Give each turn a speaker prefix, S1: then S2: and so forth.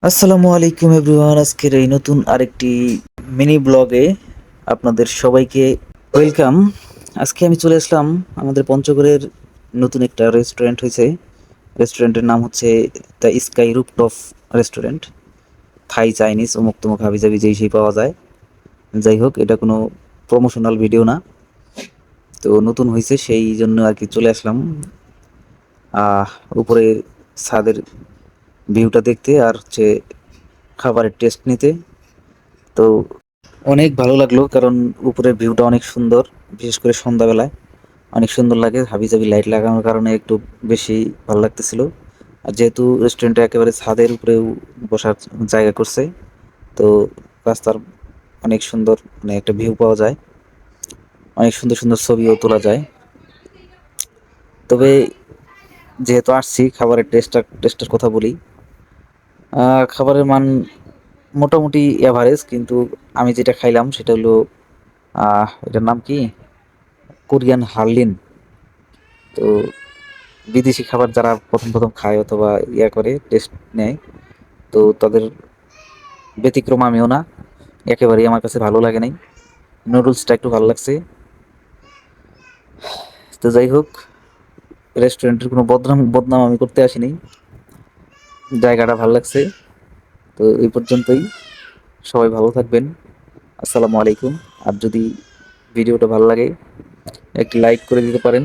S1: আসসালামু আলাইকুম এভরিওয়ান। আজকের এই নতুন আরেকটি মিনি ব্লগে আপনাদের সবাইকে ওয়েলকাম। আজকে আমি চলে আসলাম আমাদের পঞ্চগড়ের নতুন একটা রেস্টুরেন্ট হয়েছে। রেস্টুরেন্টের নাম হচ্ছে the sky rooftop restaurant. Thai Chinese অমুক তমুক হাবিজাবি যেই সেই পাওয়া যায়। যাই হোক, এটা কোনো প্রমোশনাল ভিডিও না, তো নতুন হয়েছে সেই জন্য আর কি চলে আসলাম আহ উপরে ছাদের ভিউটা দেখতে আর হচ্ছে খাবারের টেস্ট নিতে। তো অনেক ভালো লাগলো, কারণ উপরের ভিউটা অনেক সুন্দর, বিশেষ করে সন্ধ্যাবেলায় অনেক সুন্দর লাগে। হাবিজাবি লাইট লাগানোর কারণে একটু বেশি ভালো লাগতেছিল। আর যেহেতু রেস্টুরেন্টটা একেবারে ছাদের উপরেও বসার জায়গা করছে, তো রাস্তার অনেক সুন্দর মানে একটা ভিউ পাওয়া যায়, অনেক সুন্দর সুন্দর ছবিও তোলা যায়। তবে যেহেতু আসছি, খাবারের টেস্টের কথা বলি। খাবারের মান মোটামুটি এভারেজ, কিন্তু আমি যেটা খাইলাম সেটা হলো এটার নাম কি, কোরিয়ান হার্লিন। তো বিদেশি খাবার যারা প্রথম প্রথম খায় অথবা করে টেস্ট নেয়, তো তাদের ব্যতিক্রম আমিও না। একেবারেই আমার কাছে ভালো লাগে নাই, নুডলসটা একটু ভালো লাগছে। তো যাই হোক, রেস্টুরেন্টের কোনো বদনাম আমি করতে আসিনি, জায়গাটা ভালো লাগছে। তো এই পর্যন্তই, সবাই ভালো থাকবেন। আসসালামু আলাইকুম। আর যদি ভিডিওটা ভালো লাগে একটি লাইক করে দিতে পারেন।